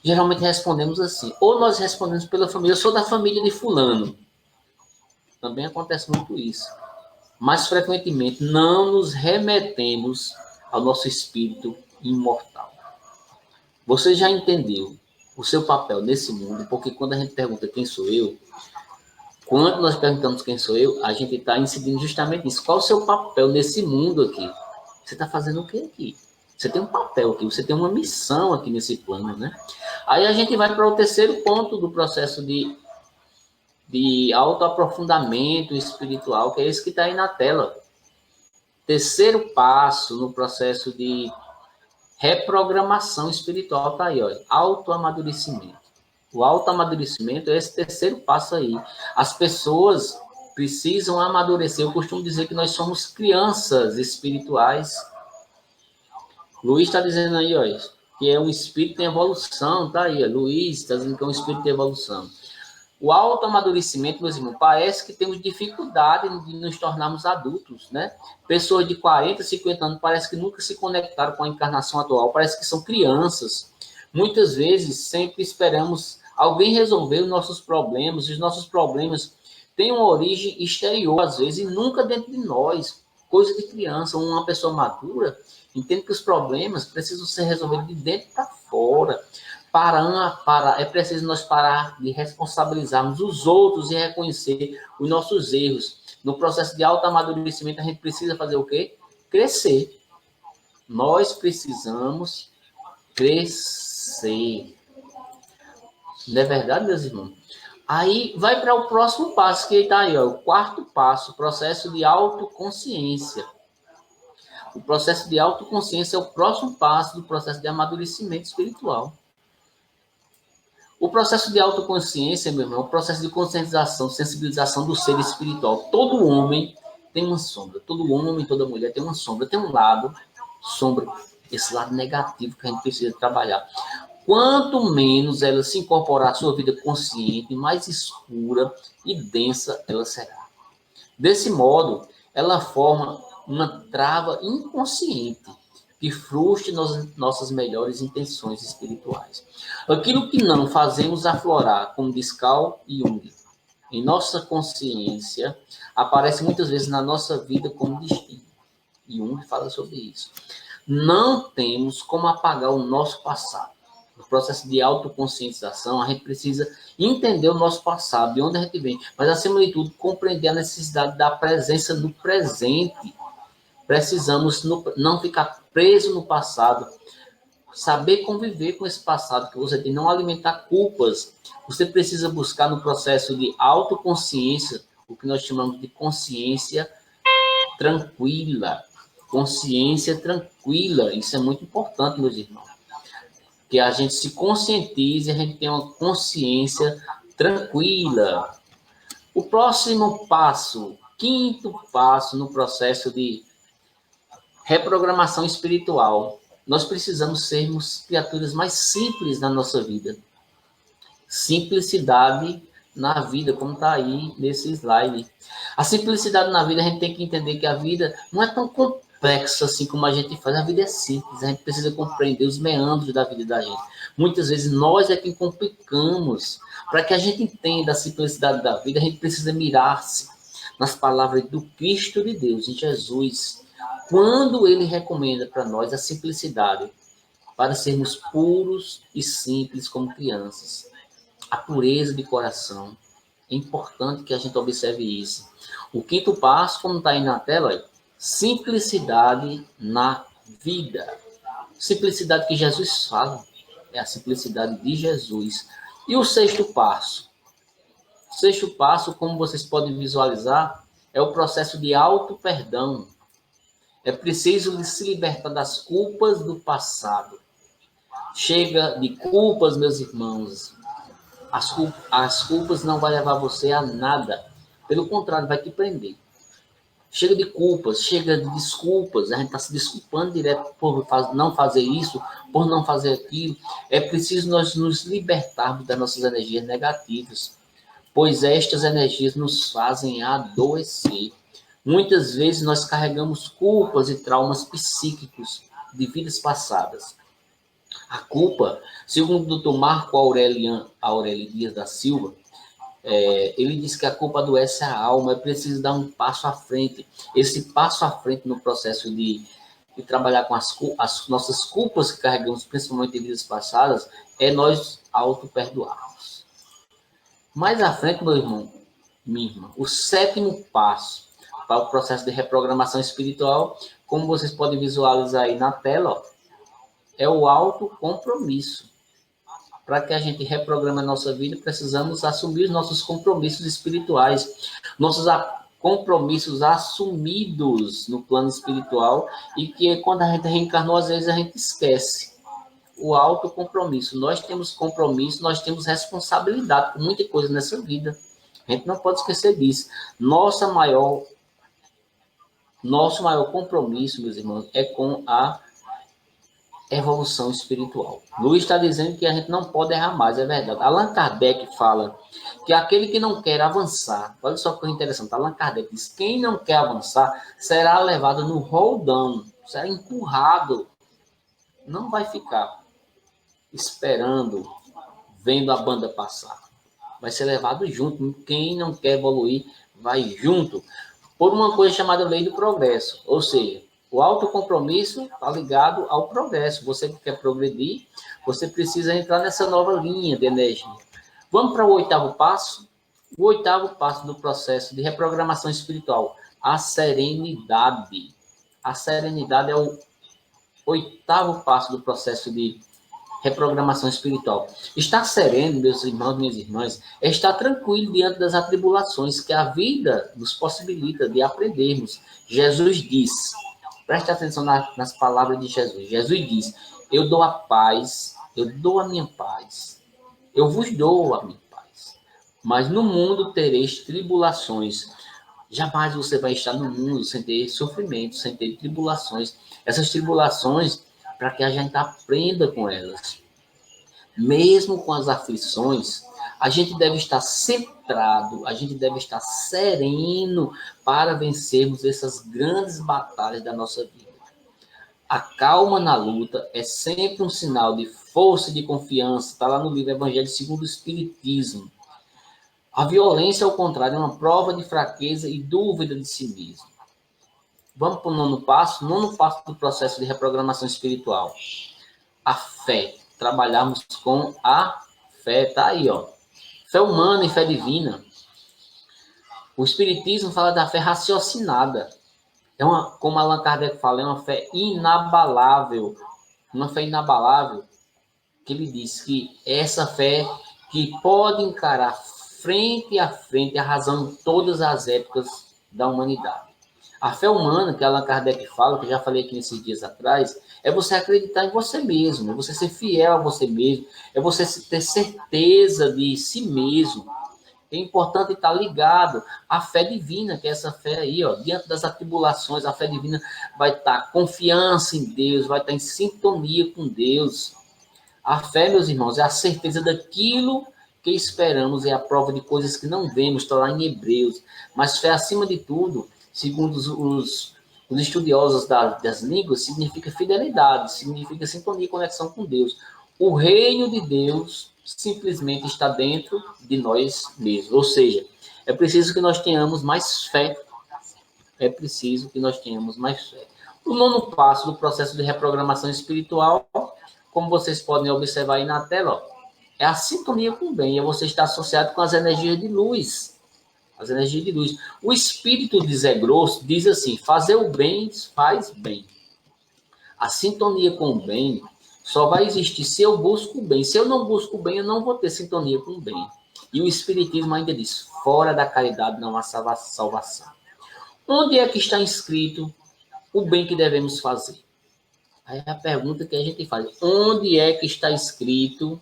Geralmente respondemos assim. Ou nós respondemos pela família, eu sou da família de fulano. Também acontece muito isso. Mas, frequentemente, não nos remetemos ao nosso espírito imortal. Você já entendeu o seu papel nesse mundo? Porque quando a gente pergunta quem sou eu, Quando nós perguntamos quem sou eu, a gente está incidindo justamente nisso. Qual é o seu papel nesse mundo aqui? Você está fazendo o que aqui? Você tem um papel aqui, você tem uma missão aqui nesse plano, né? Aí a gente vai para o terceiro ponto do processo de autoaprofundamento espiritual, que é esse que está aí na tela. Terceiro passo no processo de reprogramação espiritual está aí, ó, autoamadurecimento. O autoamadurecimento é esse terceiro passo aí. As pessoas precisam amadurecer. Eu costumo dizer que nós somos crianças espirituais. Luiz está dizendo aí, ó, que é um espírito em evolução, tá aí. Ó. Luiz está dizendo que é um espírito em evolução. O autoamadurecimento, meus irmãos, parece que temos dificuldade de nos tornarmos adultos, né? Pessoas de 40, 50 anos parece que nunca se conectaram com a encarnação atual, parece que são crianças. Muitas vezes, sempre esperamos alguém resolver os nossos problemas, e os nossos problemas têm uma origem exterior, às vezes, e nunca dentro de nós. Coisa de criança, uma pessoa madura entende que os problemas precisam ser resolvidos de dentro para fora. É preciso nós parar de responsabilizarmos os outros e reconhecer os nossos erros. No processo de autoamadurecimento, a gente precisa fazer o quê? Crescer. Nós precisamos crescer. Não é verdade, meus irmãos? Aí vai para o próximo passo, que está aí, ó, o quarto passo, o processo de autoconsciência. O processo de autoconsciência é o próximo passo do processo de amadurecimento espiritual. O processo de autoconsciência, meu irmão, é o processo de conscientização, sensibilização do ser espiritual. Todo homem tem uma sombra. Todo homem, toda mulher tem uma sombra. Tem um lado sombra, esse lado negativo que a gente precisa trabalhar. Quanto menos ela se incorporar à sua vida consciente, mais escura e densa ela será. Desse modo, ela forma uma trava inconsciente que frustre nossas melhores intenções espirituais. Aquilo que não fazemos aflorar, como diz Carl Jung, em nossa consciência, aparece muitas vezes na nossa vida como destino. Jung fala sobre isso. Não temos como apagar o nosso passado. No processo de autoconscientização, a gente precisa entender o nosso passado, de onde a gente vem, mas, acima de tudo, compreender a necessidade da presença no presente. Precisamos não ficar preso no passado, saber conviver com esse passado que você tem, não alimentar culpas. Você precisa buscar no processo de autoconsciência, o que nós chamamos de consciência tranquila. Consciência tranquila, isso é muito importante, meus irmãos. Que a gente se conscientize, a gente tenha uma consciência tranquila. O próximo passo, quinto passo no processo de reprogramação espiritual. Nós precisamos sermos criaturas mais simples na nossa vida. Simplicidade na vida, como está aí nesse slide. A simplicidade na vida, a gente tem que entender que a vida não é tão complexa assim como a gente faz. A vida é simples, a gente precisa compreender os meandros da vida da gente. Muitas vezes nós é que complicamos. Para que a gente entenda a simplicidade da vida, a gente precisa mirar-se nas palavras do Cristo de Deus, em Jesus, quando ele recomenda para nós a simplicidade, para sermos puros e simples como crianças. A pureza de coração. É importante que a gente observe isso. O quinto passo, como está aí na tela, é simplicidade na vida. Simplicidade que Jesus fala, é a simplicidade de Jesus. E o sexto passo? O sexto passo, como vocês podem visualizar, é o processo de auto-perdão. É preciso se libertar das culpas do passado. Chega de culpas, meus irmãos. As culpas não vão levar você a nada. Pelo contrário, vai te prender. Chega de culpas, chega de desculpas. A gente está se desculpando direto por não fazer isso, por não fazer aquilo. É preciso nós nos libertarmos das nossas energias negativas, pois estas energias nos fazem adoecer. Muitas vezes nós carregamos culpas e traumas psíquicos de vidas passadas. A culpa, segundo o Dr. Marco Aurélio Dias da Silva, ele diz que a culpa adoece a alma, é preciso dar um passo à frente. Esse passo à frente no processo de trabalhar com as nossas culpas que carregamos, principalmente em vidas passadas, é nós auto-perdoarmos. Mais à frente, meu irmão, minha irmã, o sétimo passo para o processo de reprogramação espiritual, como vocês podem visualizar aí na tela, ó, é o autocompromisso. Para que a gente reprograme a nossa vida, precisamos assumir os nossos compromissos espirituais, nossos compromissos assumidos no plano espiritual, e que quando a gente reencarnou, às vezes a gente esquece. O autocompromisso. Nós temos compromisso, nós temos responsabilidade por muita coisa nessa vida. A gente não pode esquecer disso. Nosso maior compromisso, meus irmãos, é com a evolução espiritual. Luiz está dizendo que a gente não pode errar mais, é verdade. Allan Kardec fala que aquele que não quer avançar, olha só que coisa interessante, Allan Kardec diz, quem não quer avançar será levado no roldão, será empurrado, não vai ficar esperando, vendo a banda passar. Vai ser levado junto. Quem não quer evoluir, vai junto. Por uma coisa chamada lei do progresso. Ou seja, o autocompromisso está ligado ao progresso. Você que quer progredir, você precisa entrar nessa nova linha de energia. Vamos para o oitavo passo? O oitavo passo do processo de reprogramação espiritual. A serenidade. A serenidade é o oitavo passo do processo de reprogramação espiritual. Estar sereno, meus irmãos, minhas irmãs, é estar tranquilo diante das atribulações que a vida nos possibilita de aprendermos. Jesus diz, preste atenção nas palavras de Jesus. Jesus diz, eu dou a paz, eu dou a minha paz, eu vos dou a minha paz, mas no mundo tereis tribulações. Jamais você vai estar no mundo sem ter sofrimento, sem ter tribulações. Essas tribulações, para que a gente aprenda com elas. Mesmo com as aflições, a gente deve estar centrado, a gente deve estar sereno para vencermos essas grandes batalhas da nossa vida. A calma na luta é sempre um sinal de força e de confiança. Está lá no livro Evangelho segundo o Espiritismo. A violência, ao contrário, é uma prova de fraqueza e dúvida de si mesmo. Vamos para o nono passo do processo de reprogramação espiritual. A fé. Trabalharmos com a fé. Tá aí, ó. Fé humana e fé divina. O Espiritismo fala da fé raciocinada. Como Allan Kardec fala, é uma fé inabalável. Uma fé inabalável, que ele diz que essa fé que pode encarar frente a frente a razão de todas as épocas da humanidade. A fé humana, que Allan Kardec fala, que eu já falei aqui nesses dias atrás, é você acreditar em você mesmo, é você ser fiel a você mesmo, é você ter certeza de si mesmo. É importante estar ligado à fé divina, que é essa fé aí, ó, diante das atribulações, a fé divina vai estar confiança em Deus, vai estar em sintonia com Deus. A fé, meus irmãos, é a certeza daquilo que esperamos, é a prova de coisas que não vemos, está lá em Hebreus. Mas fé, acima de tudo, segundo os estudiosos das línguas, significa fidelidade, significa sintonia e conexão com Deus. O reino de Deus simplesmente está dentro de nós mesmos. Ou seja, é preciso que nós tenhamos mais fé. É preciso que nós tenhamos mais fé. O nono passo do processo de reprogramação espiritual, como vocês podem observar aí na tela, ó, é a sintonia com o bem. É você estar associado com as energias de luz. As energias de luz. O espírito de Zé Grosso diz assim, fazer o bem faz bem. A sintonia com o bem só vai existir se eu busco o bem. Se eu não busco o bem, eu não vou ter sintonia com o bem. E o Espiritismo ainda diz, fora da caridade não há salvação. Onde é que está inscrito o bem que devemos fazer? Aí é a pergunta que a gente faz. Onde é que está escrito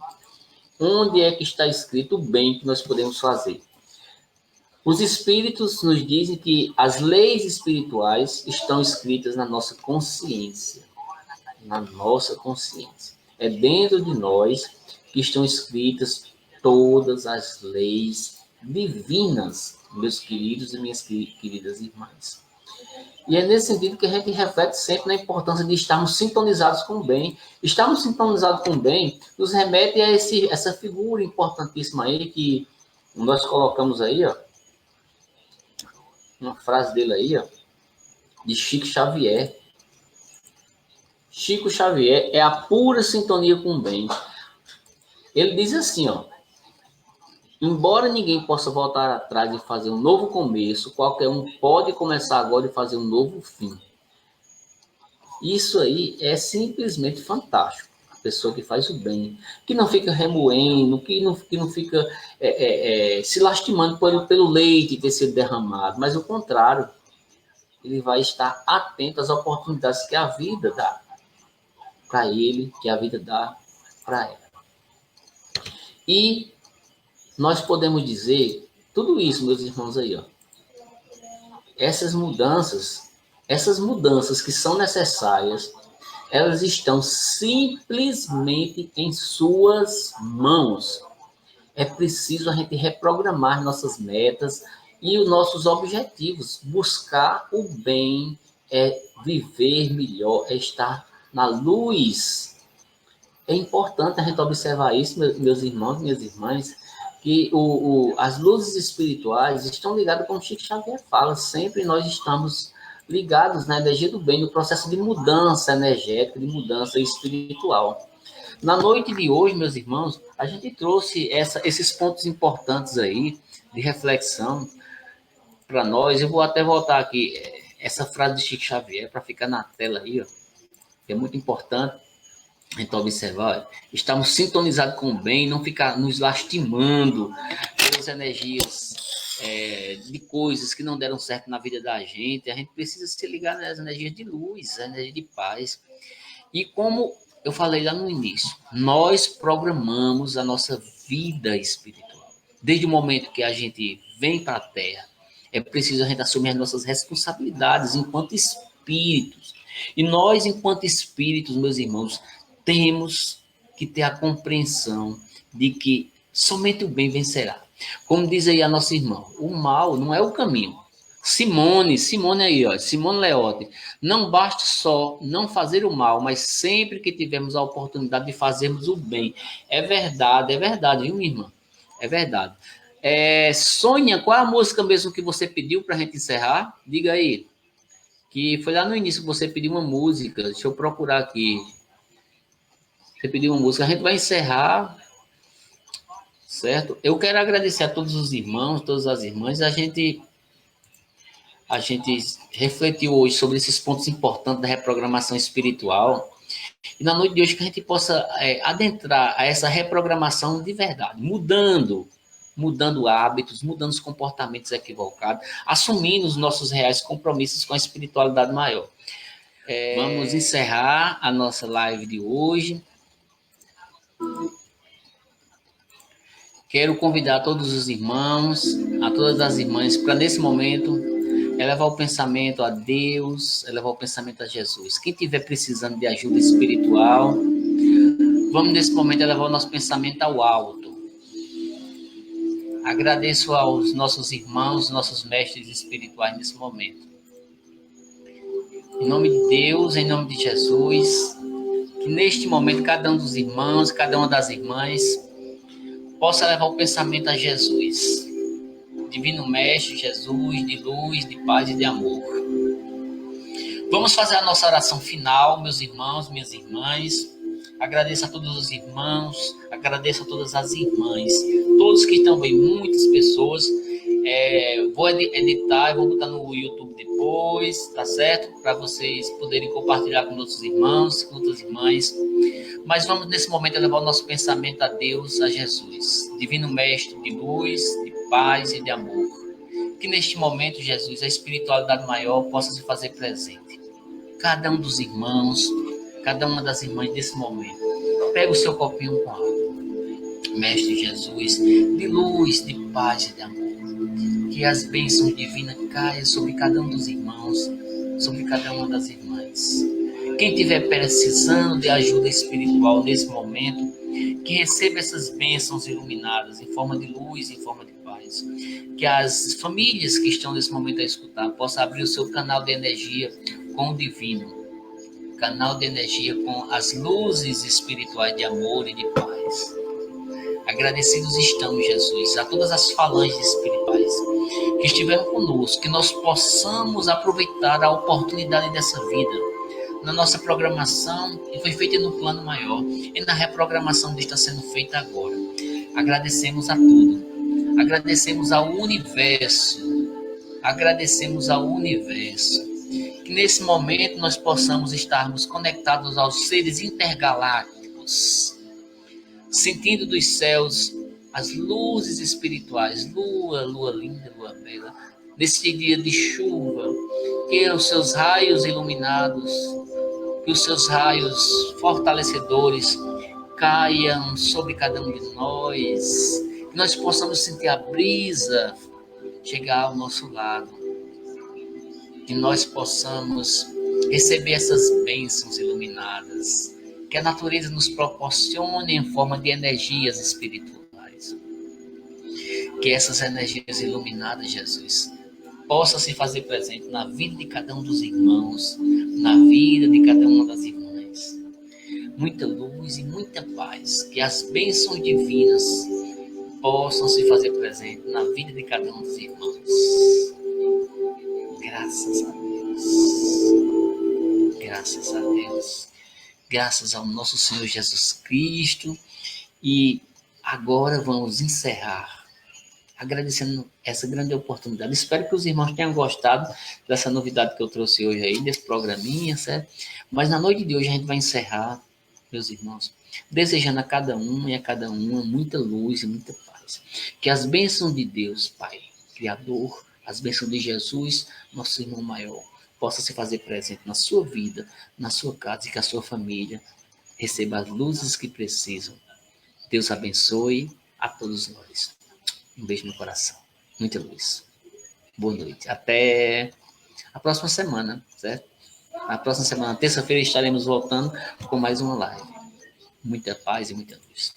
o bem que nós podemos fazer? Os espíritos nos dizem que as leis espirituais estão escritas na nossa consciência. Na nossa consciência. É dentro de nós que estão escritas todas as leis divinas, meus queridos e minhas queridas irmãs. E é nesse sentido que a gente reflete sempre na importância de estarmos sintonizados com o bem. Estarmos sintonizados com o bem nos remete a essa figura importantíssima aí que nós colocamos aí, ó, uma frase dele aí, ó, de Chico Xavier. Chico Xavier é a pura sintonia com o bem. Ele diz assim, ó, Embora ninguém possa voltar atrás e fazer um novo começo, qualquer um pode começar agora e fazer um novo fim. Isso aí é simplesmente fantástico. A pessoa que faz o bem, que não fica remoendo, que não fica se lastimando pelo leite ter sido derramado, mas o contrário, ele vai estar atento às oportunidades que a vida dá para ele, que a vida dá para ela. E nós podemos dizer tudo isso, meus irmãos aí, ó. Essas mudanças que são necessárias, elas estão simplesmente em suas mãos. É preciso a gente reprogramar nossas metas e os nossos objetivos. Buscar o bem é viver melhor, é estar na luz. É importante a gente observar isso, meus irmãos, minhas irmãs, que as luzes espirituais estão ligadas, como Chico Xavier fala, sempre nós estamos ligados na energia do bem, no processo de mudança energética, de mudança espiritual. Na noite de hoje, meus irmãos, a gente trouxe esses pontos importantes aí de reflexão para nós. Eu vou até voltar aqui essa frase de Chico Xavier para ficar na tela aí, ó, que é muito importante a gente observar. Estamos sintonizados com o bem, não ficar nos lastimando pelas energias de coisas que não deram certo na vida da gente. A gente precisa se ligar nas energias de luz, a energia de paz. E como eu falei lá no início, nós programamos a nossa vida espiritual. Desde o momento que a gente vem para a Terra, é preciso a gente assumir as nossas responsabilidades enquanto espíritos. E nós, enquanto espíritos, meus irmãos, temos que ter a compreensão de que somente o bem vencerá. Como diz aí a nossa irmã, o mal não é o caminho. Simone aí, ó, Simone Leotti, não basta só não fazer o mal, mas sempre que tivermos a oportunidade de fazermos o bem. É verdade, viu, minha irmã? É verdade. Sônia, qual é a música mesmo que você pediu para a gente encerrar? Diga aí. Que foi lá no início que você pediu uma música. Deixa eu procurar aqui. Você pediu uma música. A gente vai encerrar, certo? Eu quero agradecer a todos os irmãos, todas as irmãs. A gente refletiu hoje sobre esses pontos importantes da reprogramação espiritual. E na noite de hoje que a gente possa adentrar a essa reprogramação de verdade, mudando hábitos, mudando os comportamentos equivocados, assumindo os nossos reais compromissos com a espiritualidade maior. Vamos encerrar a nossa live de hoje. Quero convidar todos os irmãos, a todas as irmãs, para nesse momento elevar o pensamento a Deus, elevar o pensamento a Jesus. Quem estiver precisando de ajuda espiritual, vamos nesse momento elevar o nosso pensamento ao alto. Agradeço aos nossos irmãos, nossos mestres espirituais nesse momento. Em nome de Deus, em nome de Jesus, que neste momento cada um dos irmãos, cada uma das irmãs, possa levar o pensamento a Jesus. Divino Mestre, Jesus, de luz, de paz e de amor. Vamos fazer a nossa oração final, meus irmãos, minhas irmãs. Agradeço a todos os irmãos, agradeço a todas as irmãs, todos que estão bem, muitas pessoas. Vou editar e vou botar no YouTube depois, tá certo? Para vocês poderem compartilhar com outros irmãos, com outras irmãs. Mas vamos nesse momento levar o nosso pensamento a Deus, a Jesus, Divino Mestre de luz, de paz e de amor. Que neste momento, Jesus, a espiritualidade maior possa se fazer presente. Cada um dos irmãos, cada uma das irmãs desse momento, pega o seu copinho com água. Mestre Jesus, de luz, de paz e de amor. Que as bênçãos divinas caiam sobre cada um dos irmãos, sobre cada uma das irmãs. Quem estiver precisando de ajuda espiritual nesse momento, que receba essas bênçãos iluminadas em forma de luz, em forma de paz. Que as famílias que estão nesse momento a escutar possam abrir o seu canal de energia com o divino. Canal de energia com as luzes espirituais de amor e de paz. Agradecidos estamos, Jesus, a todas as falanges espirituais que estiveram conosco, que nós possamos aproveitar a oportunidade dessa vida na nossa programação, que foi feita no plano maior, e na reprogramação que está sendo feita agora. Agradecemos a tudo. Agradecemos ao universo. Agradecemos ao universo. Que nesse momento nós possamos estarmos conectados aos seres intergalácticos, sentindo dos céus as luzes espirituais, lua linda, lua bela, nesse dia de chuva, que os seus raios iluminados, que os seus raios fortalecedores caiam sobre cada um de nós, que nós possamos sentir a brisa chegar ao nosso lado, que nós possamos receber essas bênçãos iluminadas, que a natureza nos proporcione em forma de energias espirituais. Que essas energias iluminadas, Jesus, possam se fazer presente na vida de cada um dos irmãos, na vida de cada uma das irmãs. Muita luz e muita paz, que as bênçãos divinas possam se fazer presente na vida de cada um dos irmãos. Graças a Deus. Graças a Deus. Graças ao nosso Senhor Jesus Cristo. E agora vamos encerrar agradecendo essa grande oportunidade. Espero que os irmãos tenham gostado dessa novidade que eu trouxe hoje aí, desse programinha, certo? Mas na noite de hoje a gente vai encerrar, meus irmãos, desejando a cada um e a cada uma muita luz e muita paz. Que as bênçãos de Deus, Pai, Criador, as bênçãos de Jesus, nosso irmão maior, possa se fazer presente na sua vida, na sua casa e que a sua família receba as luzes que precisam. Deus abençoe a todos nós. Um beijo no coração. Muita luz. Boa noite. Até a próxima semana, certo? Na próxima semana, terça-feira, estaremos voltando com mais uma live. Muita paz e muita luz.